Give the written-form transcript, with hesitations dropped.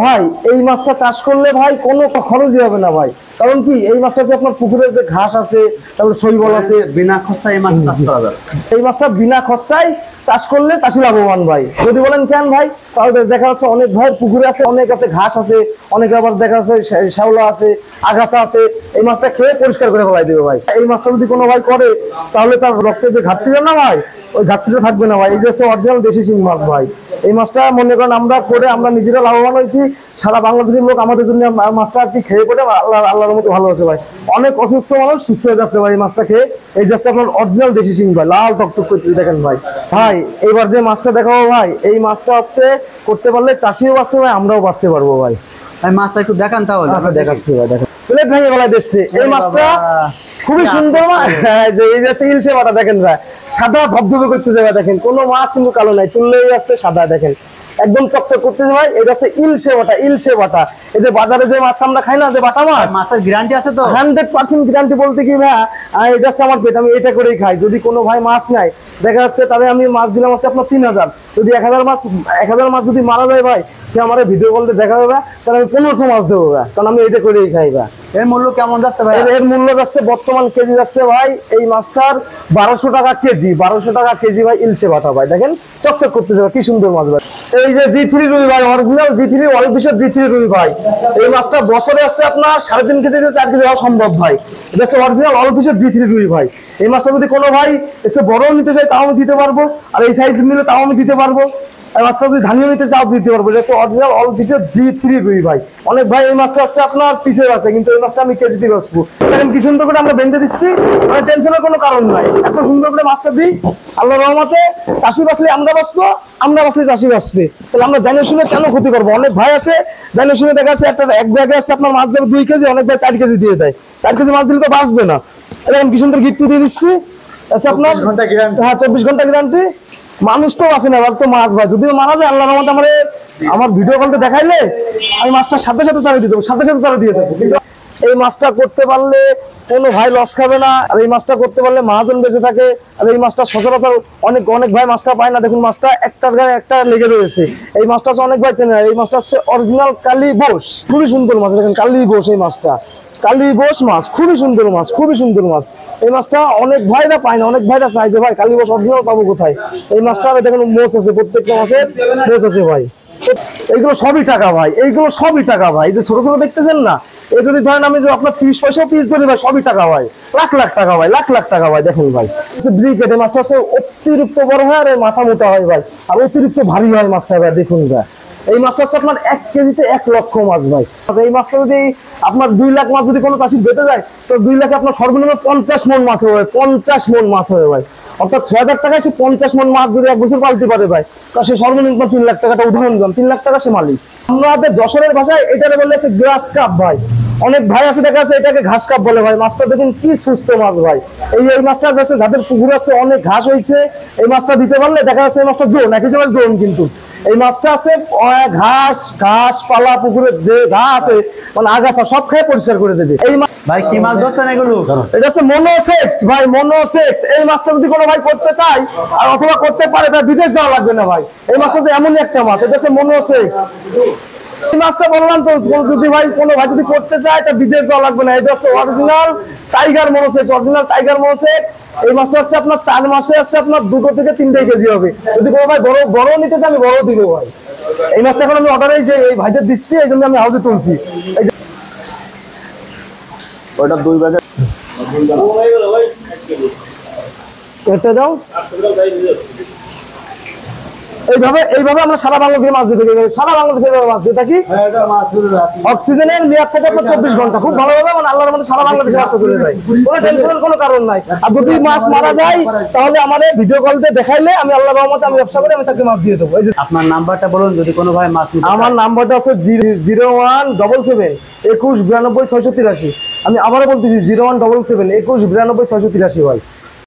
ভাই এই মাছটা চাষ করলে ভাই কোনো খরচই হবে না ভাই। কারণ কি এই মাছটা আছে আপনার পুকুরে যে ঘাস আছে, তারপরে শৈবাল আছে, বিনা খরচায় এই মাছ চাষ করা যাবে। এই মাছটা বিনা খরচায় চাষ করলে চাষি লাভবান ভাই। যদি বলেন কেন ভাই, তাহলে দেখা যাচ্ছে অনেক ভাই পুকুরে আছে, অনেক আছে ঘাস আছে, অনেকে আবার দেখা যাচ্ছে শ্যাওলা আছে, আগাছা আছে, এই মাছটা খেয়ে পরিষ্কার করে ফেলাই দেবে ভাই। এই মাছটা যদি কোনো ভাই করে তাহলে তার রক্তে যে ঘাটতিটা না ভাই, ওই ঘাটতিটা থাকবে না ভাই। এই যে হচ্ছে অরিজিনাল দেশি শিং মাছ ভাই। এই মাছটা মনে করেন আমরা করে আমরা নিজেরা লাভবান হয়েছি, সারা বাংলাদেশের লোক আমাদের জন্য মাছটা আর কি খেয়ে পড়ে আল্লাহর মতো ভালো আছে ভাই। অনেক অসুস্থ মানুষ সুস্থ হয়ে যাচ্ছে ভাই এই মাছটা খেয়ে। এই যাচ্ছে আপনার অরিজিনাল দেশি শিং ভাই, লাল টকটক করতে দেখেন ভাই। ভাই এবার যে মাছটা দেখাবো ভাই, এই মাছটা হচ্ছে করতে পারলে চাষিও বাঁচবে ভাই, আমরাও বাঁচতে পারবো ভাই। মাছটা একটু দেখান তাহলে। আচ্ছা দেখাচ্ছি ভাই, দেখেন প্লেট ভেঙে গলায় দিচ্ছে। এই মাছটা খুবই সুন্দর যে এই যে ইলশে বাটা দেখেন ভাই, সাদা ধবধবে করতেছে ভাই। দেখেন কোনো মাছ কিন্তু কালো নাই, তুললেই আসছে সাদা, দেখেন একদম চকচক করতেছে ভাই। এটা হচ্ছে ইলশে বাটা, ইলশে বাটা। এই যে বাজারে যে মাছ আমরা খাই না, যে বাটা মাছ, মাছের গ্যারান্টি আছে তো? 100% গ্যারান্টি বলতে কি ভাই, এটা হচ্ছে আমার পেট, আমি এটা করেই খাই। যদি কোনো ভাই মাছ নাই দেখা যাচ্ছে, তাহলে আমি মাছ দিলাম হচ্ছে আপনার 3000, যদি 1000 মাছ যদি মারা যায় ভাই, সে আমার ভিডিও কলতে দেখা যাবে, তাহলে আমি 1500 মাছ দেবো ভাই, কারণ আমি এটা করেই খাই ভাই। এর মূল্য কেমন যাচ্ছে ভাই? এর মূল্য যাচ্ছে বর্তমান কেজি যাচ্ছে ভাই এই মাছটার 1200 টাকা কেজি, 1200 টাকা কেজি ভাই ইলশে বাটা ভাই। দেখেন চকচক করতে যাবে, কি সুন্দর মাছ ভাই। এই যে জি3 রুই ভাই, অরিজিনাল জি3 অল্পিসের জি3 রুই ভাই। এই মাছটা বছরে আসছে আপনার 3.5 কেজি থেকে 4 কেজি হওয়া সম্ভব ভাই। এটা হচ্ছে অরিজিনাল অল্পিসের জি3 রুই ভাই। এই মাছটা যদি কোনো ভাই এসে বড়ও নিতে চাই তাও আমি দিতে পারবো, আর এই সাইজ নিলে তাও আমি দিতে পারবো। এই মাছটা যদি ধানিও নিতে চাও দিতে পারবো। এটা হচ্ছে অরিজিনাল অল্পিসের জি3 রুই ভাই। অনেক ভাই এই মাছটা হচ্ছে আপনার পিসের আছে, কিন্তু এই মাছটা আমি কেজিতে বেচবো। দেখেন কি সুন্দর করে আমরা বেঁধে দিচ্ছি, মানে টেনশনের কোনো কারণ নাই। এত সুন্দর করে মাছটা দিই, আল্লাহর রহমতে চাষি বাঁচলে আমরা বাঁচবো, আমরা বাঁচলে চাষি বাঁচবে। তাহলে আমরা জানে শুনে কেন ক্ষতি করবো? অনেক ভাই আছে জানে শুনে দেখা যাচ্ছে একটা এক ব্যাগে আছে আপনার মাছ দেবে 2 কেজি, অনেক ভাই 4 কেজি দিয়ে দেয়। 4 কেজি মাছ দিলে তো বাঁচবে না। এরকম কি সুন্দর গিফট দিয়ে দিচ্ছি, আচ্ছা আপনার 24 ঘন্টা গ্যারান্টি। মানুষ তো আছে না, তো মাছ ভাই যদি মারা যায় আল্লাহর রহমতে আমার ভিডিও কলতে দেখাইলে আমি মাছটা সাথে সাথে তারা দিয়ে দেবো, সাথে সাথে তারা দিয়ে দেবো। কিন্তু এই মাছটা করতে পারলে কোনো ভাই লস খাবে না, আর এই মাছটা করতে পারলে মহাজন বেঁচে থাকে। আর এই মাছটা সচরাচর অনেক ভাই মাছটা পায় না। দেখুন মাছটা একটার গায়ে একটা লেগে রয়েছে। এই মাছটা হচ্ছে অনেক ভাই চেনে না। এই মাছটা হচ্ছে অরিজিনাল কালী বোস, খুবই সুন্দর মাছ। দেখেন কালী বোস, এই মাছটা কালী বোস মাছ, খুবই সুন্দর মাছ, খুবই সুন্দর মাছ। এই মাছটা অনেক ভাইরা পায় না, অনেক ভাইরা চাই যে ভাই কালী বোস অরিজিনাল পাবো কোথায়। এই মাছটা দেখেন মোচ আছে, প্রত্যেকটা মাছের মোচ আছে ভাই। এইগুলো সবই টাকা ভাই, এইগুলো সবই টাকা ভাই। এই যে ছোট ছোট দেখতেছেন না, এই যদি ধরেন আমি যে আপনার 30 পয়সাও পিস ধরি ভাই, সবই টাকা ভাই, লাখ লাখ টাকা ভাই, লাখ লাখ টাকা ভাই। দেখুন ভাই ব্রিকেট, এই মাছটা হচ্ছে অতিরিক্ত বড় হয় আর মাথা মোটা হয় ভাই, আর অতিরিক্ত ভারী হয় মাছটা ভাই। দেখুন ভাই এই মাছটা হচ্ছে আপনার 1 কেজিতে 1 লক্ষ মাছ ভাই। এই মাছটা যদি আপনার 2 লাখ মাছ যদি কোনো চাষি বেঁচে যায়, তো 2 লাখে আপনার সর্বনিম্ন 50 মন মাছ হবে ভাই, 50 মন মাছ হবে ভাই। অর্থাৎ 6000 টাকায় সে 50 মন মাছ যদি 1 বছর পালতে পারে ভাই, তা সে সর্বনিম্ন 3 লাখ টাকাটা উদাহরণ দিলাম, 3 লাখ টাকা সে মালিক। আমাদের যশোরের ভাষায় এটাকে বলে আছে গ্রাস কাপ ভাই। অনেক ভাই আছে দেখা আছে এটাকে ঘাস কাপ বলে ভাই। মাছটা দেখুন কি সুস্থ মাছ ভাই। এই মাছটা যাচ্ছে যাদের পুকুর আছে, অনেক ঘাস হয়েছে, এই মাছটা দিতে পারলে দেখা যাচ্ছে এই মাছটা জোন, একই সময় জোন। কিন্তু এই মাছটা আছে ঘাস পালা পুকুরে যে যা আছে মানে আগাছা সব খেয়ে পরিষ্কার করে দেবে। এই ভাই কি মাছ ধরছেন এগুলো? এটা হচ্ছে মনোসেক্স ভাই, মনোসেক্স। এই মাছটা যদি কোনো ভাই করতে চায় আর অথবা করতে পারে, তার বিদেশ যাওয়া লাগবে না ভাই। এই মাছটা হচ্ছে এমনই একটা মাছ, এটা হচ্ছে মনোসেক্স। এই মাছটা বললাম তো, যদি ভাই কোনো ভাই যদি করতে চায় তা বিদেশ যাওয়া লাগবে না। এটা হচ্ছে original tiger monosex, original tiger monosex. এই মাছটা হচ্ছে আপনার 4 মাসে আছে আপনার 2 থেকে 3 কেজি হবে। যদি কোনো ভাই বড় নিতে চায় আমি বড় দিব ভাই। এই মাছটা এখন আমি অর্ডারে যে এই ভাইদের দিচ্ছি, এই জন্য আমি হাউসে তুলছি। ওটা 2 ব্যাগে একটা দাও। এইভাবে আমরা সারা বাংলাদেশে মাছ দিতে থাকি, সারা বাংলাদেশে মাছ দিয়ে থাকি। অক্সিজেনের মেয়াদ থাকে আপনার 24 ঘন্টা, খুব ভালোভাবে মানে আল্লাহর মধ্যে সারা বাংলাদেশে মাছ চলে যায়, কোনো টেনশনের কোনো কারণ নাই। আর যদি মাছ মারা যায় তাহলে আমাদের ভিডিও কলতে দেখাইলে আমি আল্লাহর রহমতে আমি ব্যবসা করে আমি তাকে মাছ দিয়ে দেবো। এই যে আপনার নাম্বারটা বলুন যদি কোনো ভাই মাছ নিতে চায়। আমার নাম্বারটা আছে 0177 21 92 683। আমি আবারও বলতেছি 0177 21 92 683 ভাই।